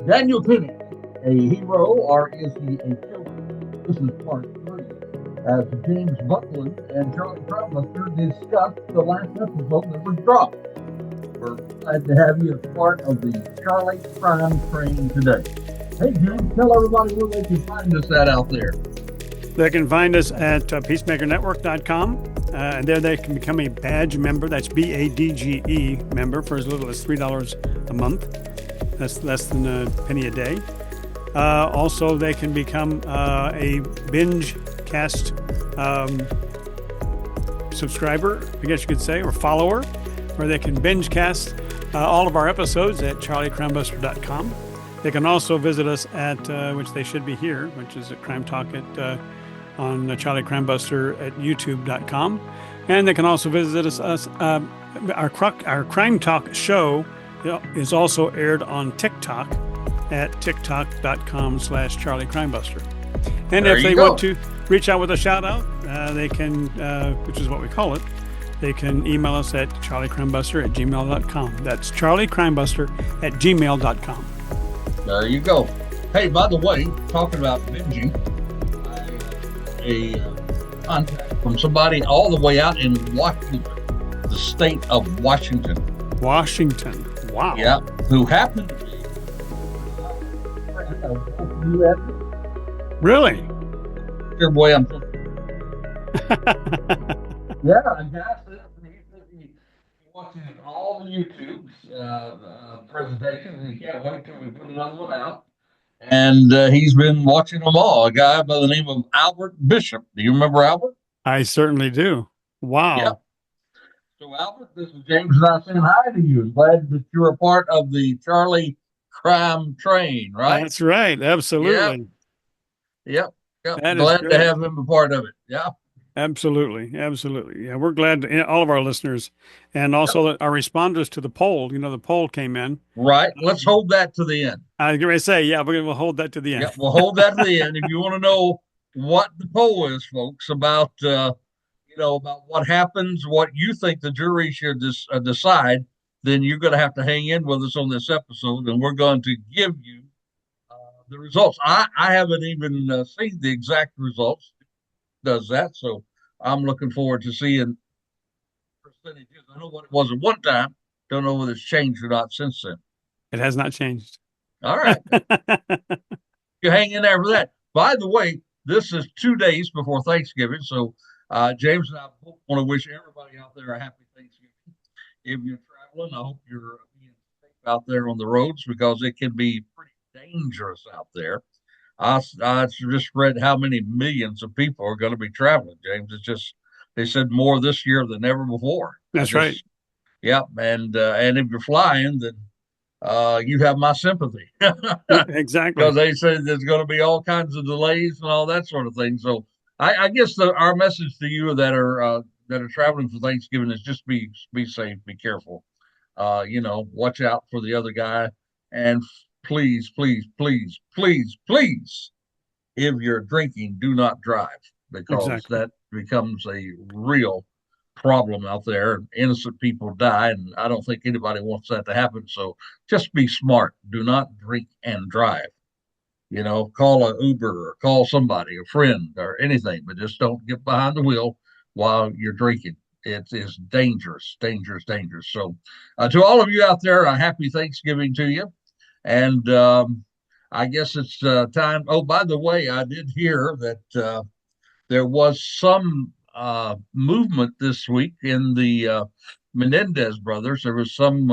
Daniel Penny, a hero or is he a killer? This is part 3 as James Buckland and Charlie Crimebuster discuss the last episode that was dropped. We're glad to have you as part of the Charlie Crime Train today. Hey, James, tell everybody where they can find us out there. They can find us at peacemakernetwork.com. And there they can become a badge member. That's BADGE member for as little as $3 a month. That's less than a penny a day. Also, they can become a binge-cast subscriber, I guess you could say, or follower, where they can binge-cast all of our episodes at charliecrimebuster.com. They can also visit us at, which they should be here, which is at Crime Talk on Charlie Crimebuster at youtube.com. And they can also visit us our Crime Talk show is also aired on TikTok at tiktok.com/Charlie Crimebuster. And if they want to reach out with a shout out, they can, which is what we call it, they can email us at charliecrimebuster@gmail.com. That's charliecrimebuster@gmail.com. There you go. Hey, by the way, talking about binging, a contact from somebody all the way out in Washington, the state of Washington. Washington. Wow. Yeah. Who happened to be U.S. Really? Your boy, I'm yeah, I guess he watches all the YouTube's presentations, and he can't wait till we put another one out. And he's been watching them all. A guy by the name of Albert Bishop. Do you remember Albert? I certainly do. Wow. Yeah. So, Albert, this is James and I saying hi to you. Glad that you're a part of the Charlie Crime Train, right? That's right. Absolutely. Yep. Glad to have him a part of it. Yeah. Absolutely. Yeah, we're glad to, all of our listeners, and also our responders to the poll. You know, the poll came in. Right. Let's hold that to the end. I was going to say, yeah, we'll hold that to the end. Yeah, we'll hold that to the end. If you want to know what the poll is, folks, about about what happens, what you think the jury should decide, then you're going to have to hang in with us on this episode, and we're going to give you the results. I haven't even seen the exact results. Does that, so I'm looking forward to seeing percentages. I know what it was at one time. Don't know whether it's changed or not since then. It has not changed. All right. You hang in there for that. By the way, this is 2 days before Thanksgiving, so James and I want to wish everybody out there a happy Thanksgiving. If you're traveling, I hope you're being safe out there on the roads, because it can be pretty dangerous out there. I just read how many millions of people are going to be traveling, James. It's just, they said more this year than ever before. That's right. Yep. And if you're flying, then you have my sympathy. Exactly. Because they said there's going to be all kinds of delays and all that sort of thing. So I guess our message to you that are traveling for Thanksgiving is just be safe, be careful. Watch out for the other guy, and please, if you're drinking, do not drive, because that becomes a real problem out there. Innocent people die, and I don't think anybody wants that to happen. So just be smart. Do not drink and drive. Call an Uber or call somebody, a friend or anything, but just don't get behind the wheel while you're drinking. It is dangerous. So to all of you out there, a happy Thanksgiving to you. And I guess it's time. Oh, by the way, I did hear that there was some movement this week in the Menendez brothers. There was some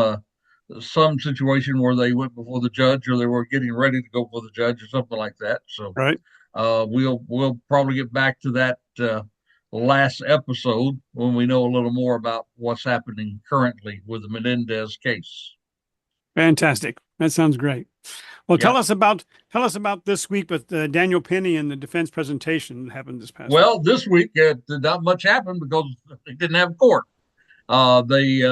situation where they went before the judge, or they were getting ready to go before the judge, or something like that. So right. We'll probably get back to that last episode when we know a little more about what's happening currently with the Menendez case. Fantastic. That sounds great. Well, tell us about this week with Daniel Penny and the defense presentation that happened this past week. This week not much happened because they didn't have court. They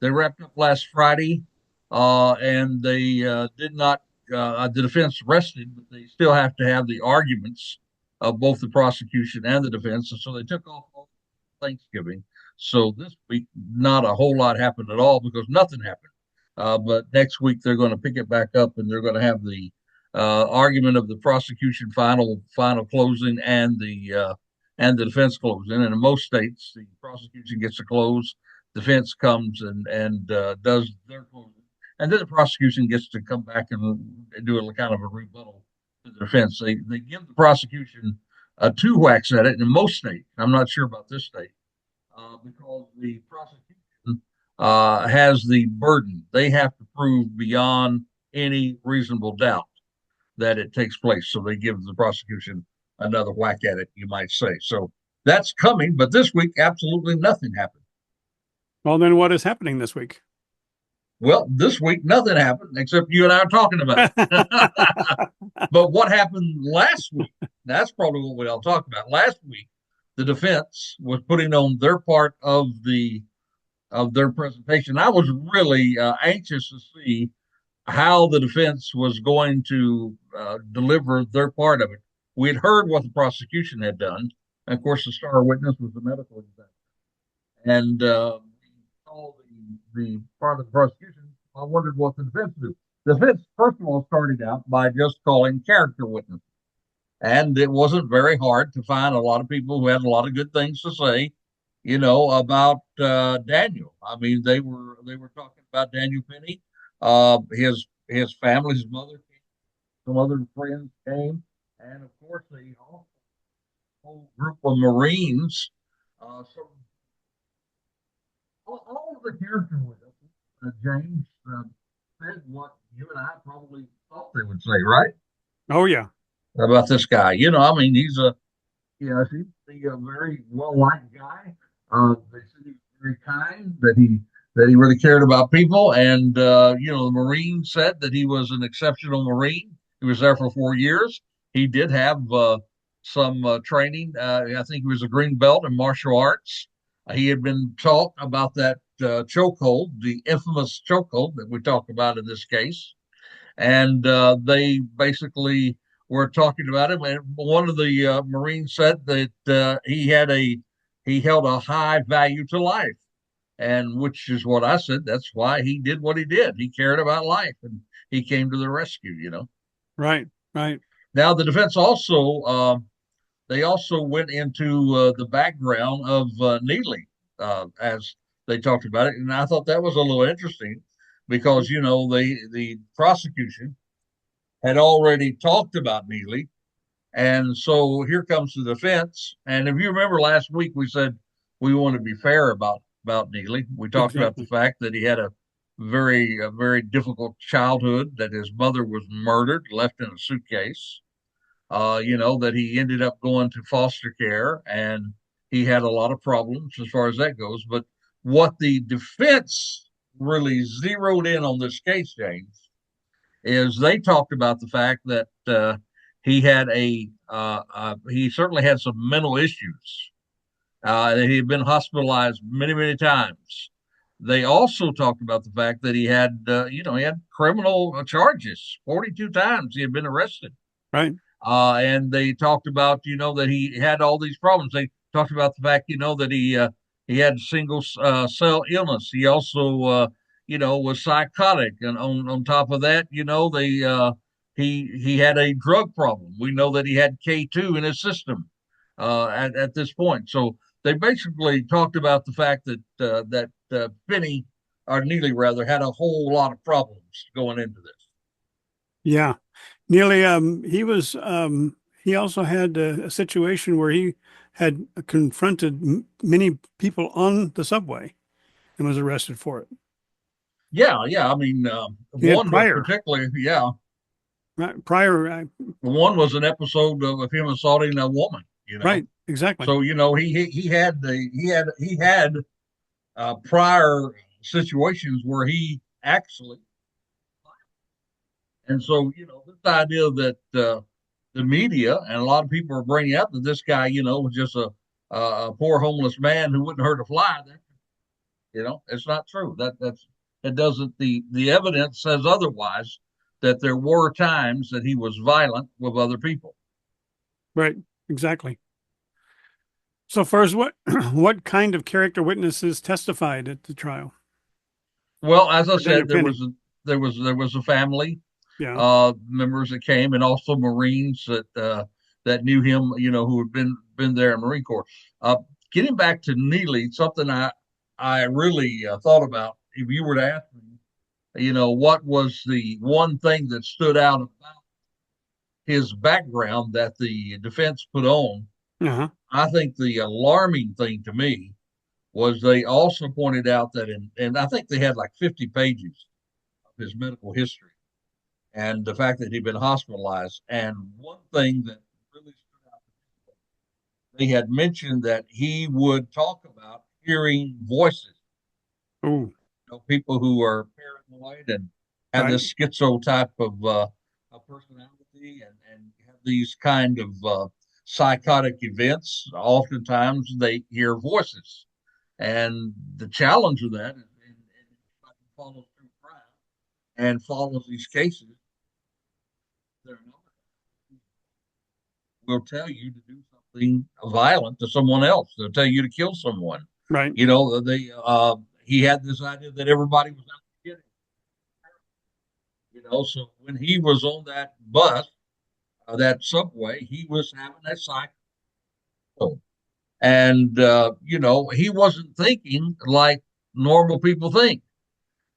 wrapped up last Friday, and they did not. The defense rested, but they still have to have the arguments of both the prosecution and the defense, and so they took off Thanksgiving. So this week, not a whole lot happened at all, because nothing happened. But next week they're going to pick it back up, and they're going to have the argument of the prosecution final closing and the defense closing. And in most states, the prosecution gets to close, defense comes and does their closing, and then the prosecution gets to come back and do a kind of a rebuttal to the defense. They give the prosecution two whacks at it in most states. I'm not sure about this state because the prosecution has the burden. They have to prove beyond any reasonable doubt that it takes place. So they give the prosecution another whack at it, you might say. So that's coming, but this week, absolutely nothing happened. Well, then what is happening this week? Well, this week, nothing happened except you and I are talking about it. But what happened last week? That's probably what we all talked about. Last week, the defense was putting on their part of their presentation. I was really anxious to see how the defense was going to deliver their part of it. We had heard what the prosecution had done. And of course, the star witness was the medical examiner. And all the part of the prosecution, I wondered what the defense would do. The defense, first of all, started out by just calling character witnesses. And it wasn't very hard to find a lot of people who had a lot of good things to say, about Daniel. I mean, they were talking about Daniel Penny, his family, his mother came, some other friends came, and of course the whole group of Marines. So all of the character with us, James said what you and I probably thought they would say, right? Oh, yeah. About this guy. I mean, he's a very well liked guy. They said he was very kind, that he really cared about people, and the Marine said that he was an exceptional Marine. He was there for 4 years. He did have some training. I think he was a green belt in martial arts. He had been taught about that chokehold, the infamous chokehold that we talk about in this case, and they basically were talking about him. And one of the Marines said that he held a high value to life, and which is what I said. That's why he did what he did. He cared about life, and he came to the rescue. Right, right. Now the defense also they also went into the background of Neely as they talked about it, and I thought that was a little interesting because the prosecution had already talked about Neely. And so here comes the defense. And if you remember last week, we said we want to be fair about Neely. We talked about the fact that he had a very difficult childhood, that his mother was murdered, left in a suitcase, that he ended up going to foster care, and he had a lot of problems as far as that goes. But what the defense really zeroed in on this case, James, is they talked about the fact that he certainly had some mental issues. That he had been hospitalized many times. They also talked about the fact that he had criminal charges. 42 times he had been arrested. Right. And they talked about that he had all these problems. They talked about the fact that he had single cell illness. He also was psychotic, and on top of that, he had a drug problem. We know that he had K2 in his system at this point. So they basically talked about the fact that Finney, or Neely rather, had a whole lot of problems going into this. Yeah, Neely. He also had a situation where he had confronted many people on the subway and was arrested for it. Yeah. I mean, one particularly, yeah. Right. Prior. One was an episode of him assaulting a woman. Right. Exactly. So he had prior situations where he actually, and so this idea that the media and a lot of people are bringing up that this guy was just a poor homeless man who wouldn't hurt a fly. It's not true. It doesn't. The evidence says otherwise. That there were times that he was violent with other people. Right. Exactly. So first, what kind of character witnesses testified at the trial? Well, as I Daniel said, Penny. There was a family Yeah. members that came, and also Marines that knew him, who had been there in Marine Corps. Uh, Getting back to Neely, something I really thought about. If you were to ask me, what was the one thing that stood out about his background that the defense put on, Uh-huh. I think the alarming thing to me was they also pointed out that and I think they had like 50 pages of his medical history and the fact that he'd been hospitalized. And one thing that really stood out, they had mentioned that he would talk about hearing voices, Oh, people who are paranoid and have right. this schizo type of personality and have these kind of psychotic events. Oftentimes they hear voices. And the challenge of that is, and follows through crime and follows these cases, they're not will tell you to do something violent to someone else. They'll tell you to kill someone. Right. They he had this idea that everybody was out to get him. So when he was on that bus, that subway, he was having a cycle, and he wasn't thinking like normal people think.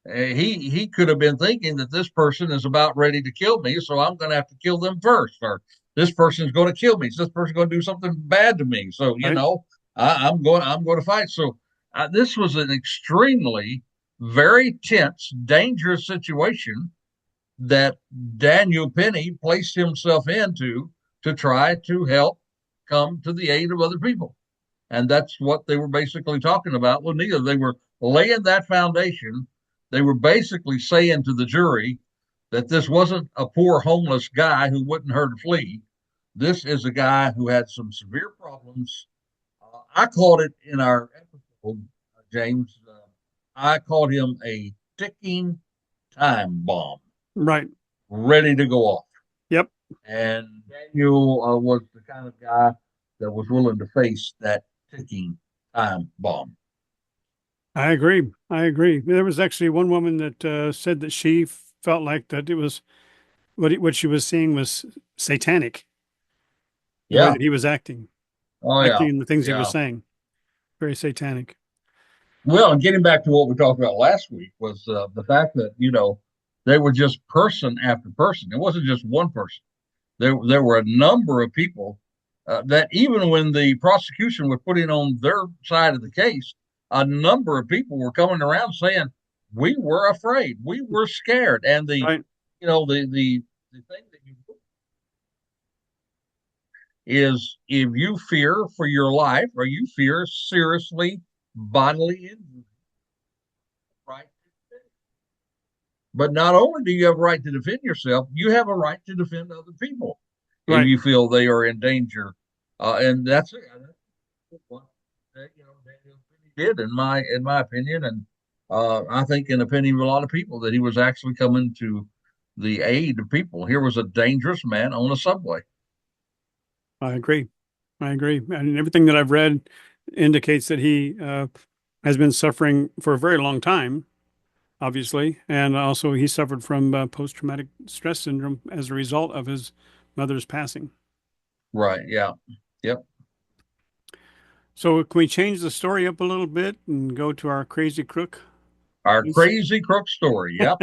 He could have been thinking that this person is about ready to kill me, so I'm going to have to kill them first, or this person's going to kill me. So this person's going to do something bad to me. So Right. I'm going to fight. So this was an extremely very tense, dangerous situation that Daniel Penny placed himself into to try to help come to the aid of other people. And that's what they were basically talking about with Neely. They were laying that foundation. They were basically saying to the jury that this wasn't a poor homeless guy who wouldn't hurt a flea. This is a guy who had some severe problems. I called it in our episode, James. I called him a ticking time bomb, Right. ready to go off. Yep. And Daniel was the kind of guy that was willing to face that ticking time bomb. I agree. I agree. There was actually one woman that said that she felt like that it was what she was seeing was satanic, the way Yeah. that he was acting, Oh, yeah. acting and the things he was Yeah. saying. Very satanic. Well, and getting back to what we talked about last week was the fact that, they were just person after person. It wasn't just one person. There were a number of people that even when the prosecution was putting on their side of the case, a number of people were coming around saying, we were afraid, we were scared. And Right. the thing that you do is if you fear for your life or you fear seriously bodily injury, right? But not only do you have a right to defend yourself, you have a right to defend other people if Right. you feel they are in danger. And that's it. That's what Daniel did in my opinion, and I think in the opinion of a lot of people that he was actually coming to the aid of people. Here was a dangerous man on a subway. I agree. I agree. And everything that I've read indicates that he has been suffering for a very long time, obviously, and also he suffered from post-traumatic stress syndrome as a result of his mother's passing. Right? Yeah. Yep. So can we change the story up a little bit and go to our crazy crook? Our Yes. crazy crook story. Yep.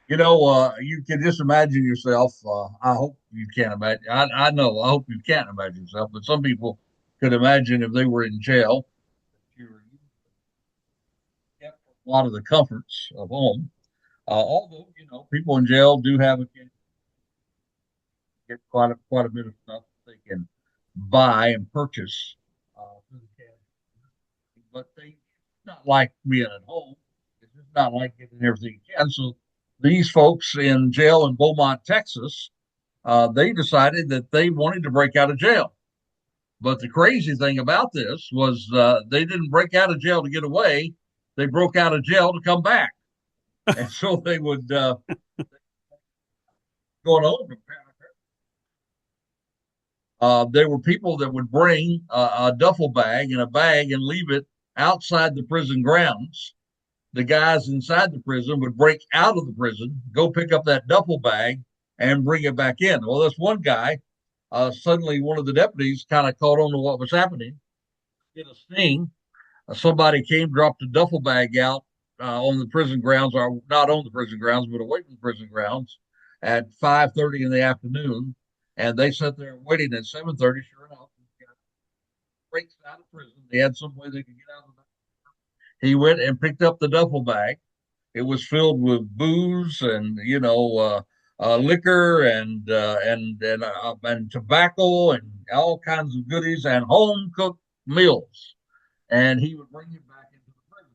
You can just imagine yourself. I hope you can't imagine. I know. I hope you can't imagine yourself, but some people could imagine if they were in jail, you were kept a lot of the comforts of home. Although people in jail do have a get quite a bit of stuff they can buy and purchase through the cash, but it's not like being at home. It's just not like getting everything you can. So these folks in jail in Beaumont, Texas, they decided that they wanted to break out of jail. But the crazy thing about this was they didn't break out of jail to get away. They broke out of jail to come back. And so they would go on. There were people that would bring a duffel bag and a bag and leave it outside the prison grounds. the guys inside the prison would break out of the prison, go pick up that duffel bag, and bring it back in. Well, this one guy, suddenly one of the deputies kind of caught on to what was happening, did a sting. Somebody came, dropped a duffel bag out on the prison grounds, or not on the prison grounds, but away from the prison grounds at 5:30 in the afternoon. And they sat there waiting at 7:30. Sure enough, breaks out of prison. They had some way they could get out of it. He went and picked up the duffel bag. It was filled with booze and liquor and tobacco and all kinds of goodies and home cooked meals. And he would bring it back into the prison.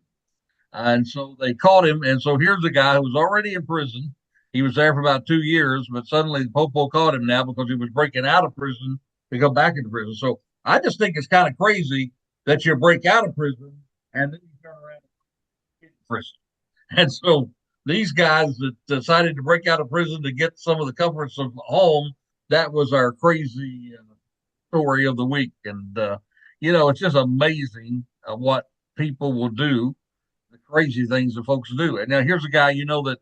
And so they caught him. And so here's a guy who was already in prison. He was there for about 2 years, but suddenly the Popo caught him now because he was breaking out of prison to go back into prison. So I just think it's kind of crazy that you break out of prison and then you turn around and get in prison. And so these guys that decided to break out of prison to get some of the comforts of home, that was our crazy story of the week. And, it's just amazing what people will do, the crazy things that folks do. And now here's a guy, that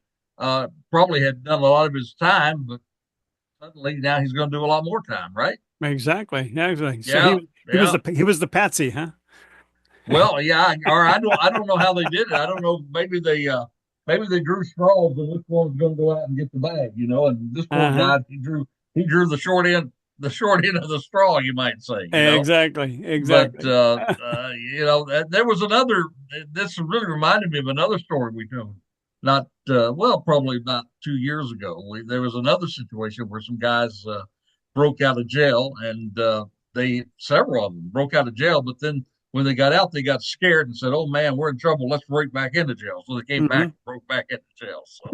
probably had done a lot of his time, but suddenly now he's going to do a lot more time, right? Exactly. Yeah, exactly. So Yeah, yeah. he was the patsy, huh? Well, yeah, or I don't know how they did it. I don't know. Maybe they drew straws and which one's going to go out and get the bag, And this poor Uh-huh. guy, he drew the short end of the straw, you might say. Exactly. But Exactly. there was another. This really reminded me of another story we told. Not probably about 2 years ago. There was another situation where some guys broke out of jail, and several of them broke out of jail. But then when they got out, they got scared and said, "Oh man, we're in trouble. Let's break back into jail." So they came back Hmm. and broke back into jail. So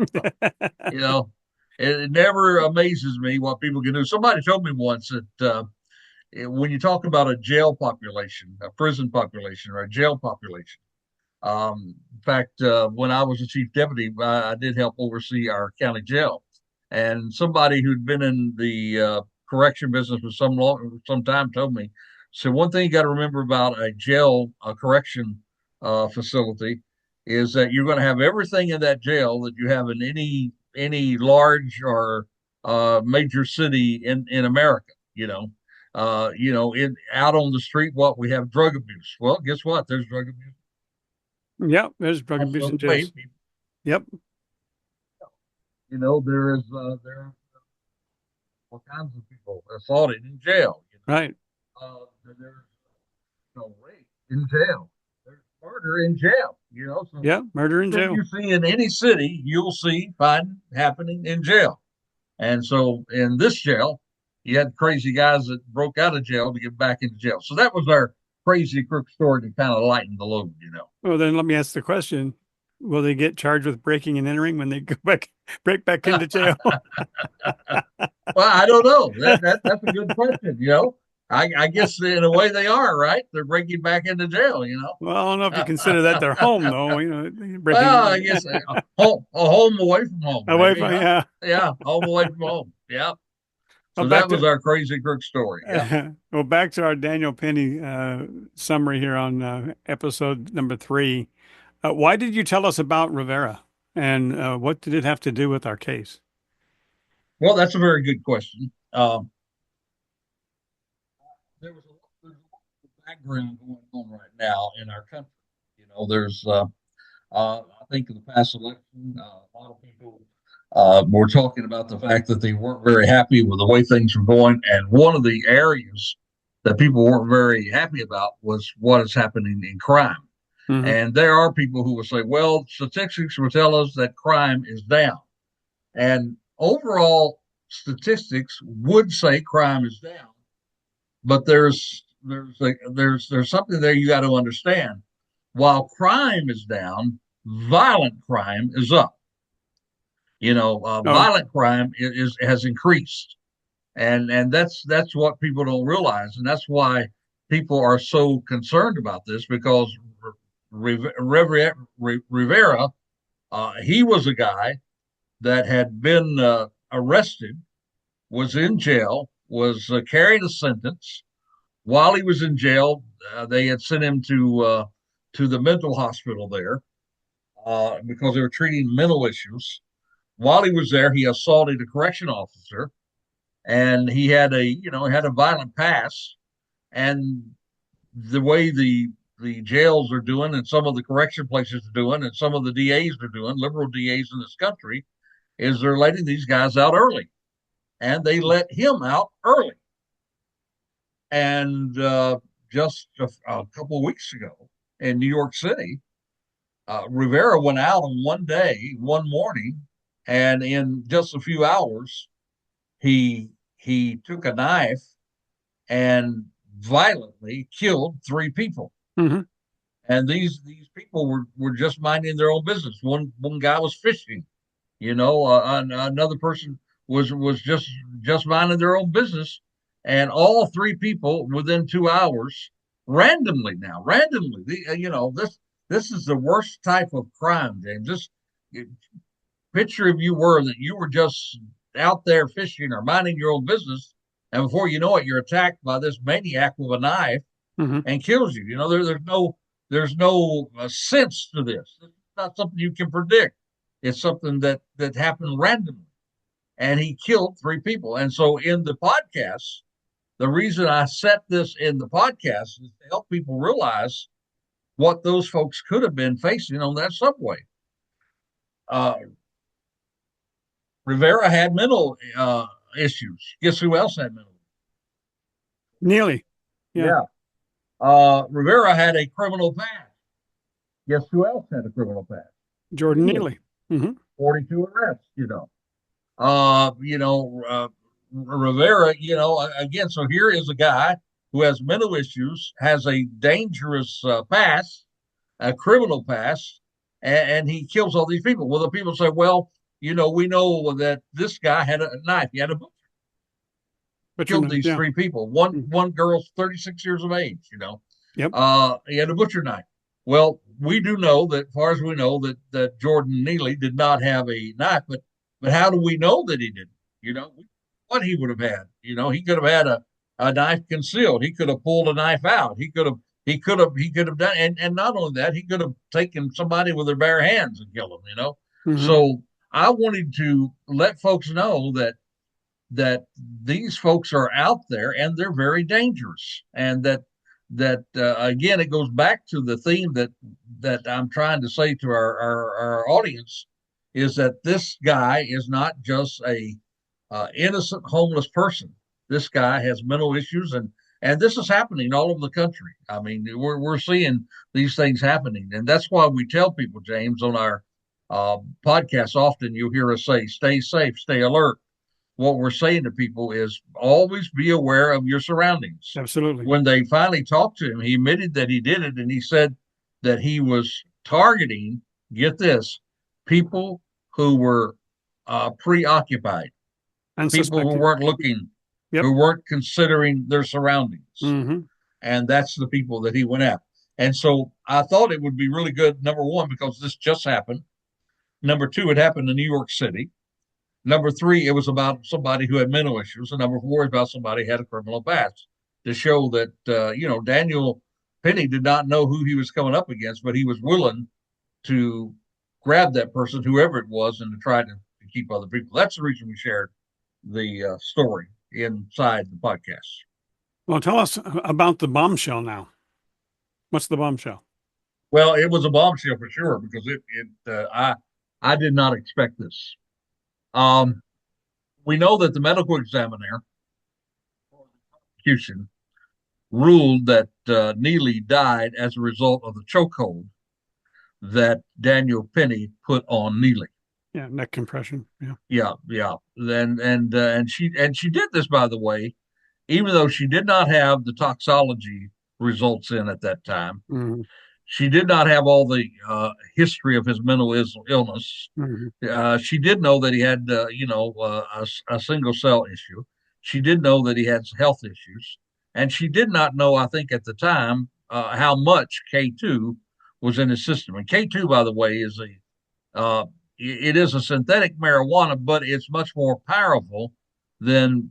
you know, it never amazes me what people can do. Somebody told me once that. When you talk about a jail population, a prison population, or a jail population, in fact, when I was a chief deputy, I did help oversee our county jail. And somebody who'd been in the correction business for some time told me, so one thing you got to remember about a correction facility, is that you're going to have everything in that jail that you have in any large or major city in America. Out on the street, what we have drug abuse. Well, guess what? There's drug abuse Yep. There's drug abuse also in the way jails. people, Yep. there are all kinds of people assaulted in jail. Right. There's rape in jail. There's murder in jail. So Yeah. Murder in anything jail. you see in any city, you'll find happening in jail. And so in this jail, you had crazy guys that broke out of jail to get back into jail. So that was our crazy crook story to kind of lighten the load. Well, then let me ask the question. Will they get charged with breaking and entering when they break back into jail? Well, I don't know. That's a good question. I guess in a way they are, right? They're breaking back into jail. Well, I don't know if you consider that their home, though. Well, I Breaking guess a home away from home, away maybe, from, huh? yeah. Yeah, home away from home. Yeah. Well, So that was our crazy crook story. Yeah. well, back to our Daniel Penny summary here on episode number 3. Why did you tell us about Rivera, and what did it have to do with our case? Well, that's a very good question. There's a lot of background going on right now in our country. There's I think in the past election, a lot of people were talking about the fact that they weren't very happy with the way things were going, and one of the areas that people weren't very happy about was what is happening in crime. Hmm. And there are people who will say, well, statistics will tell us that crime is down. And overall statistics would say crime is down. But there's something there you got to understand. While crime is down, violent crime is up. Oh, Violent crime has increased, and that's what people don't realize, and that's why people are so concerned about this, because Rivera, he was a guy that had been arrested, was in jail, was carrying a sentence. While he was in jail, they had sent him to the mental hospital there. because they were treating mental issues. While he was there, he assaulted a correction officer, and he had a violent past. And the way the jails are doing, and some of the correction places are doing, and some of the DAs are doing, liberal DAs in this country, is they're letting these guys out early, and they let him out early. And just a couple of weeks ago in New York City, Rivera went out on one day, one morning, and in just a few hours, he took a knife and violently killed three people. Mm-hmm. And these people were just minding their own business. One guy was fishing, another person was just minding their own business, and all three people within 2 hours, randomly, this is the worst type of crime, James. This picture if you were just out there fishing or minding your own business, and before you know it, you're attacked by this maniac with a knife Mm-hmm. and kills you. There's no sense to this. It's not something you can predict. It's something that happened randomly, and he killed three people. And so in the podcast, the reason I set this in the podcast is to help people realize what those folks could have been facing on that subway. Uh, Rivera had mental issues. Guess who else had mental? Neely. Yeah. Yeah. Rivera had a criminal past. Guess who else had a criminal past? Jordan Neely. Mm-hmm. 42 arrests, Rivera, again, so here is a guy who has mental issues, has a dangerous past, a criminal past, and he kills all these people. Well, the people say, well, we know that this guy had a knife. He had a killed these three people. One girl's 36 years of age, Yep. He had a butcher knife. Well, we do know that, as far as we know, that Jordan Neely did not have a knife, but how do we know that he didn't? What he would have had. He could have had a knife concealed. He could have pulled a knife out. He could have done, and not only that, he could have taken somebody with their bare hands and killed them. Mm-hmm. So I wanted to let folks know that these folks are out there and they're very dangerous, and that again, it goes back to the theme that I'm trying to say to our audience, is that this guy is not just a innocent homeless person. This guy has mental issues, and this is happening all over the country. I mean, we're seeing these things happening, and that's why we tell people, James, on our podcast, often you'll hear us say, stay safe, stay alert. What we're saying to people is always be aware of your surroundings. Absolutely. When they finally talked to him, he admitted that he did it, and he said that he was targeting, get this, people who were preoccupied, people who weren't looking, who weren't considering their surroundings. Mm-hmm. And that's the people that he went after. And so I thought it would be really good, number one, because this just happened. Number two, it happened in New York City. Number three, it was about somebody who had mental issues. And number four is about somebody who had a criminal past, to show that, Daniel Penny did not know who he was coming up against, but he was willing to grab that person, whoever it was, and to try to keep other people. That's the reason we shared the story inside the podcast. Well, tell us about the bombshell now. What's the bombshell? Well, it was a bombshell for sure, because I did not expect this. We know that the medical examiner for the prosecution ruled that Neely died as a result of the chokehold that Daniel Penny put on Neely. Yeah, neck compression. Yeah. And she did this, by the way, even though she did not have the toxology results in at that time. Mm-hmm. She did not have all the history of his mental illness. Mm-hmm. She did know that he had, a single cell issue. She did know that he had health issues. And she did not know, I think, at the time, how much K2 was in his system. And K2, by the way, is it is a synthetic marijuana, but it's much more powerful than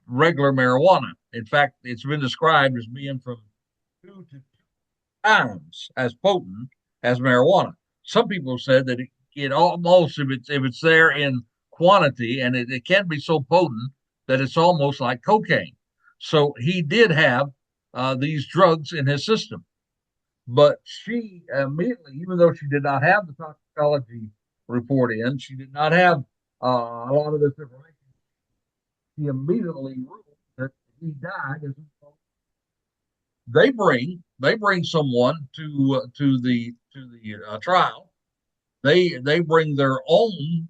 regular marijuana. In fact, it's been described as being from 2 to 2 times as potent as marijuana. some people said that it almost, if it's there in quantity, and it can be so potent that it's almost like cocaine. So he did have these drugs in his system. But she immediately, even though she did not have the toxicology report in, she did not have a lot of this information. He immediately ruled that he died. They bring someone to the trial. They bring their own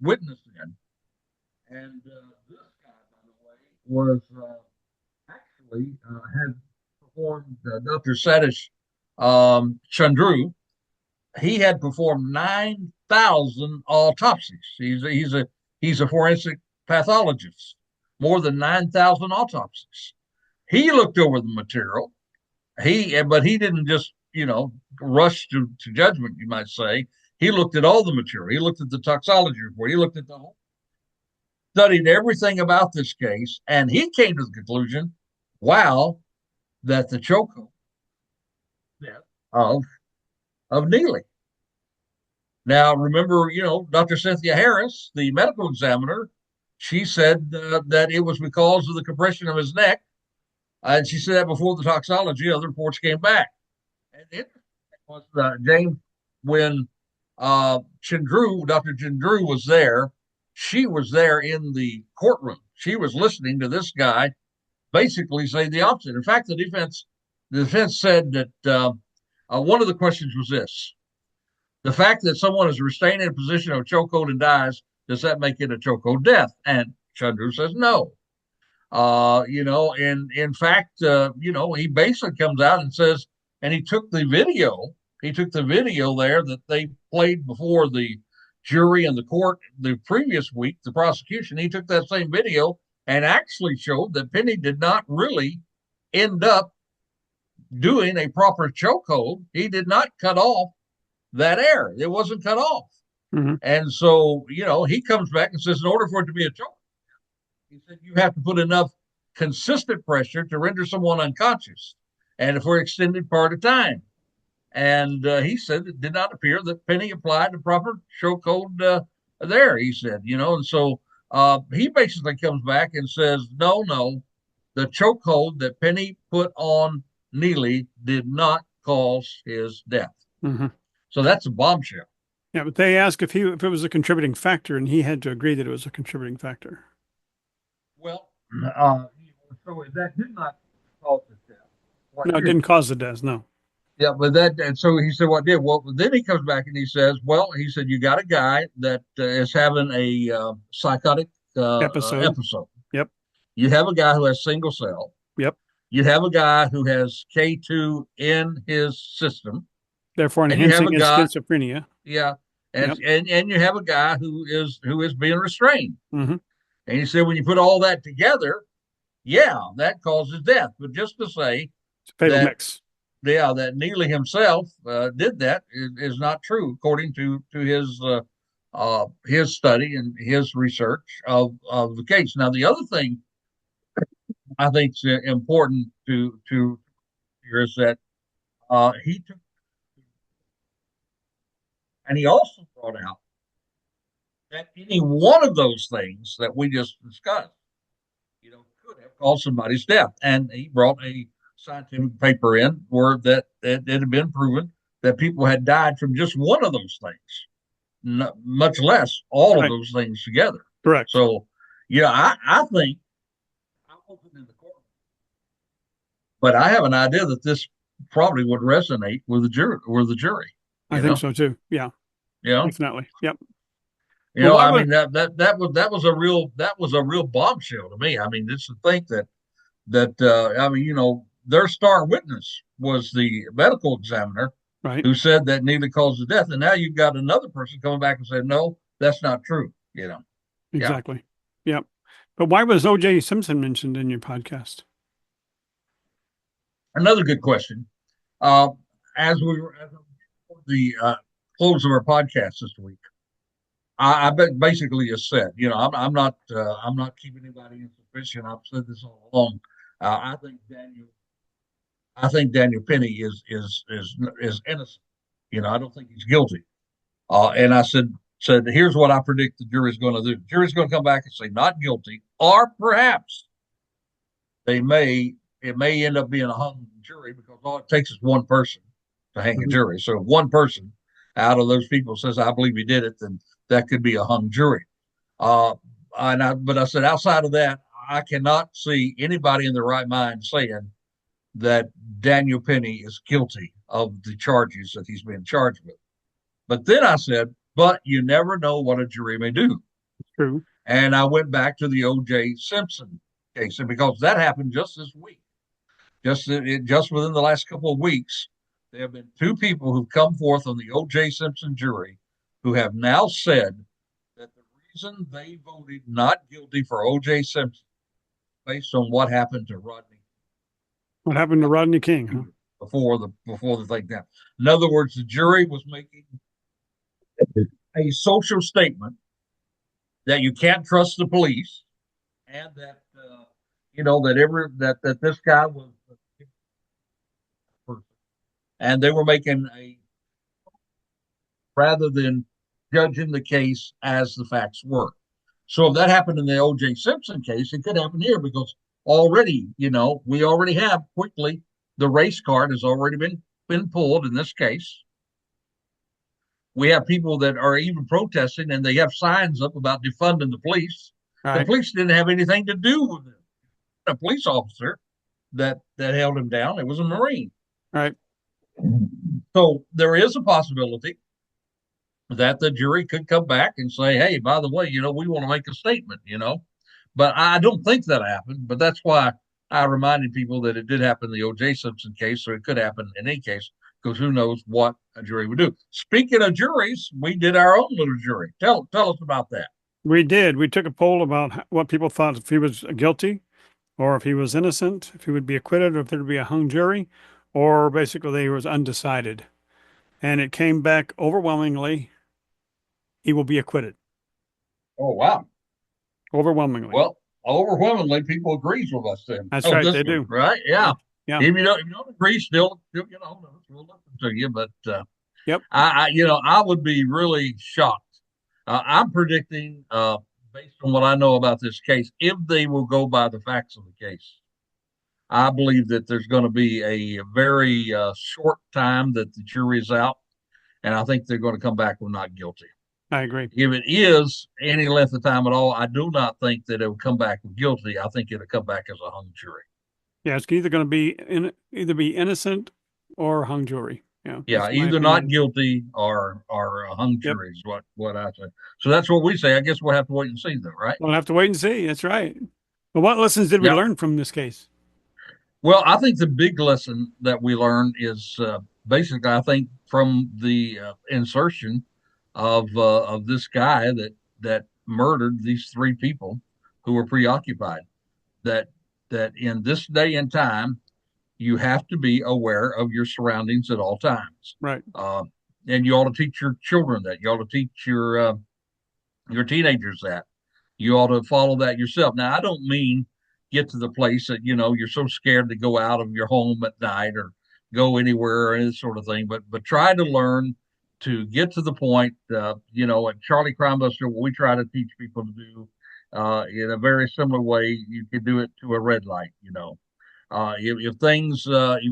witness in, and this guy, by the way, was actually had performed Dr. Satish Chandru. He had performed 9,000 autopsies. He's a forensic pathologist, more than 9,000 autopsies. He looked over the material. But he didn't just rush to judgment. You might say he looked at all the material. He looked at the toxicology report. He looked at the whole, studied everything about this case, and he came to the conclusion, wow, that the chokehold death of Neely. Now, remember, Dr. Cynthia Harris, the medical examiner, she said that it was because of the compression of his neck. And she said that before the toxicology, other reports came back. And it was James, when Dr. Chandru was there, she was there in the courtroom. She was listening to this guy basically say the opposite. In fact, the defense said that one of the questions was this: the fact that someone is restrained in a position of chokehold and dies, does that make it a chokehold death? And Chandru says no. And in fact, he basically comes out and says, and he took the video there that they played before the jury and the court the previous week, the prosecution. He took that same video and actually showed that Penny did not really end up doing a proper chokehold. He did not cut off that air. It wasn't cut off. Mm-hmm. And so, he comes back and says, in order for it to be a choke, he said, you have to put enough consistent pressure to render someone unconscious, and for an extended part of time. And he said it did not appear that Penny applied the proper chokehold there, he said, and so he basically comes back and says, no, the chokehold that Penny put on Neely did not cause his death. Mm-hmm. So that's a bombshell. Yeah, but they asked if it was a contributing factor, and he had to agree that it was a contributing factor. Well, so that did not cause his death. No, it didn't cause the death, no. Yeah, but and so he said, what did? Well, then he comes back and he said, you got a guy that is having a psychotic Episode. Yep. You have a guy who has single cell. Yep. You have a guy who has K2 in his system. Therefore enhancing his schizophrenia. Yeah. And you have a guy who is being restrained. Mm-hmm. And he said, when you put all that together, yeah, that causes death. But just to say it's a fatal mix. Yeah, that Neely himself did that is not true, according to his study and his research of the case. Now, the other thing I think is important to hear is that he took, and he also brought out that any one of those things that we just discussed, could have caused somebody's death. And he brought a scientific paper in where that it had been proven that people had died from just one of those things, much less all of those things together. Correct. So, I think I wasn't in the court, but I have an idea that this probably would resonate with the jury. I think so too. Yeah. Yeah. Definitely. Yep. I mean that was a real bombshell to me. I mean, just to think that their star witness was the medical examiner, right, who said that Neely caused the death, and now you've got another person coming back and saying, no, that's not true. Exactly. Yeah. Yep. But why was O.J. Simpson mentioned in your podcast? Another good question. As the close of our podcast this week, I basically just said, I'm not keeping anybody in suspicion. I've said this all along. I think Daniel Penny is innocent. I don't think he's guilty. And I said, here's what I predict the jury's going to do. The jury's going to come back and say not guilty, or perhaps they may it may end up being a hung jury because all it takes is one person to hang a Mhm. jury. So if one person out of those people says, I believe he did it, then that could be a hung jury. Uh, but I said, outside of that, I cannot see anybody in their right mind saying that Daniel Penny is guilty of the charges that he's been charged with. But then I said, but you never know what a jury may do. True. And I went back to the O.J. Simpson case, and because that happened just this week, just within the last couple of weeks, there have been two people who've come forth on the O.J. Simpson jury who have now said that the reason they voted not guilty for O.J. Simpson based on what happened to Rodney What happened to Rodney King? Huh? before the thing down. In other words, the jury was making a social statement that you can't trust the police, and that that this guy was a person, and they were making a rather than judging the case as the facts were. So if that happened in the O.J. Simpson case, it could happen here because already, we already have quickly the race card has already been pulled in this case. We have people that are even protesting, and they have signs up about defunding the police. The Right. police didn't have anything to do with it. A police officer that held him down. It was a Marine. Right. So there is a possibility that the jury could come back and say, "Hey, by the way, we want to make a statement." But I don't think that happened. But that's why I reminded people that it did happen in the O.J. Simpson case, so it could happen in any case because who knows what a jury would do. Speaking of juries, we did our own little jury. Tell us about that. We did. We took a poll about what people thought if he was guilty or if he was innocent, if he would be acquitted, or if there would be a hung jury, or basically he was undecided. And it came back overwhelmingly, he will be acquitted. Oh wow! Overwhelmingly. Well, overwhelmingly, people agrees with us then. That's Oh, right. this They one, do. right? Yeah. Yeah. Yeah. If you don't agree, still we'll listen to you. But Yep. I would be really shocked. I'm predicting, based on what I know about this case, if they will go by the facts of the case, I believe that there's going to be a very short time that the jury is out, and I think they're going to come back with not guilty. I agree. If it is any length of time at all, I do not think that it will come back with guilty. I think it'll come back as a hung jury. Yeah, it's either going to be either be innocent or hung jury. Yeah, Yeah, that's my either not opinion. guilty or a hung Yep. jury is what I say. So that's what we say. I guess we'll have to wait and see, though, right? We'll have to wait and see. That's right. But what lessons did we Yeah. learn from this case? Well, I think the big lesson that we learned is basically, I think, from the insertion of this guy that murdered these three people who were preoccupied. That that in this day and time, you have to be aware of your surroundings at all times. Right. And you ought to teach your children that. You ought to teach your teenagers that. You ought to follow that yourself. Now, I don't mean get to the place that you're so scared to go out of your home at night or go anywhere or this sort of thing, but try to learn to get to the point. At Charlie Crimebuster, what we try to teach people to do in a very similar way, you can do it to a red light. If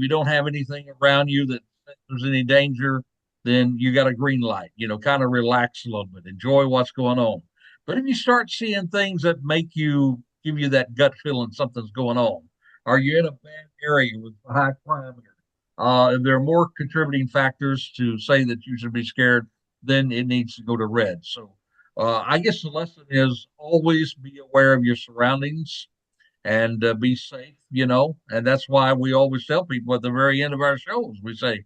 you don't have anything around you that there's any danger, then you got a green light. Kind of relax a little bit, enjoy what's going on. But if you start seeing things that give you that gut feeling something's going on, are you in a bad area with high crime? If there are more contributing factors to say that you should be scared, then it needs to go to red. So I guess the lesson is always be aware of your surroundings and be safe. And that's why we always tell people at the very end of our shows, we say,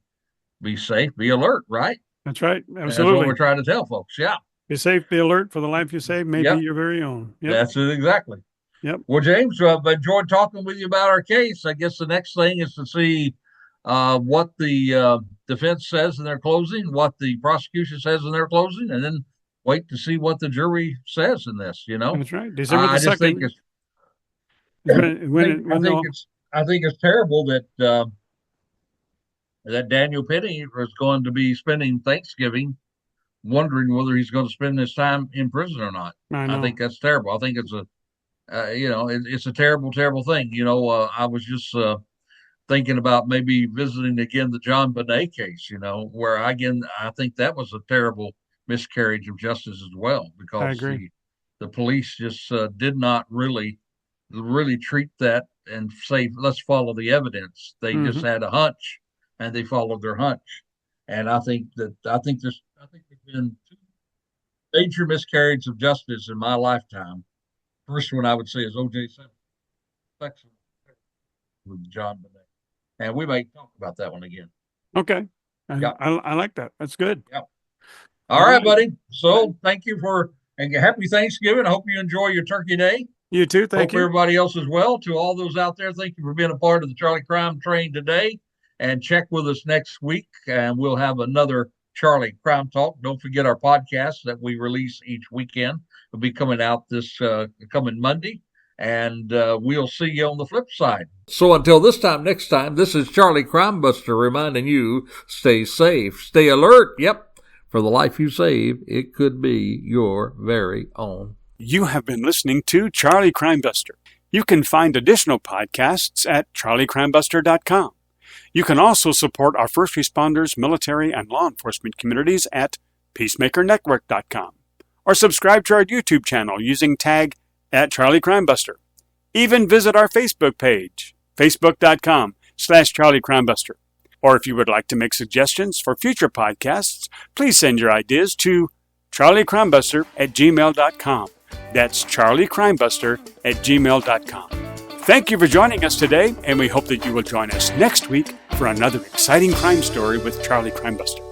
be safe, be alert, right? That's right. And that's what we're Absolutely. trying to tell folks. Yeah. Be safe, be alert, for the life you save may be Yep. your very own. Yep. That's it exactly. Yep. Well, James, I've enjoyed talking with you about our case. I guess the next thing is to see what the defense says in their closing, what the prosecution says in their closing, and then wait to see what the jury says in this. That's right. December the I just think 2nd it's is when I when think they'll it's I think it's terrible that that Daniel Penny was going to be spending Thanksgiving wondering whether he's going to spend his time in prison or not. I think that's terrible. I think it's it's a terrible, terrible thing. I was just thinking about maybe visiting again the John Bonet case, where I think that was a terrible miscarriage of justice as well, because the police just did not really treat that and say, let's follow the evidence. They just had a hunch, and they followed their hunch. And I think there's been two major miscarriages of justice in my lifetime. First one I would say is O.J. Simpson with John Bonet, and we may talk about that one again. Okay, I like that. That's good. Yeah. All right, buddy. So thank you and happy Thanksgiving. I hope you enjoy your Turkey Day. You too. Thank you. Everybody else as well. To all those out there, thank you for being a part of the Charlie Crime Train today. And check with us next week, and we'll have another Charlie Crime Talk. Don't forget our podcast that we release each weekend. Will be coming out this coming Monday, and we'll see you on the flip side. So until next time, this is Charlie Crimebuster reminding you, stay safe, stay alert. Yep, for the life you save, it could be your very own. You have been listening to Charlie Crimebuster. You can find additional podcasts at charliecrimebuster.com. You can also support our first responders, military, and law enforcement communities at peacemakernetwork.com, or subscribe to our YouTube channel using tag @CharlieCrimebuster. Even visit our Facebook page, facebook.com/CharlieCrimebuster. Or if you would like to make suggestions for future podcasts, please send your ideas to charliecrimebuster@gmail.com. That's charliecrimebuster@gmail.com. Thank you for joining us today, and we hope that you will join us next week for another exciting crime story with Charlie Crimebuster.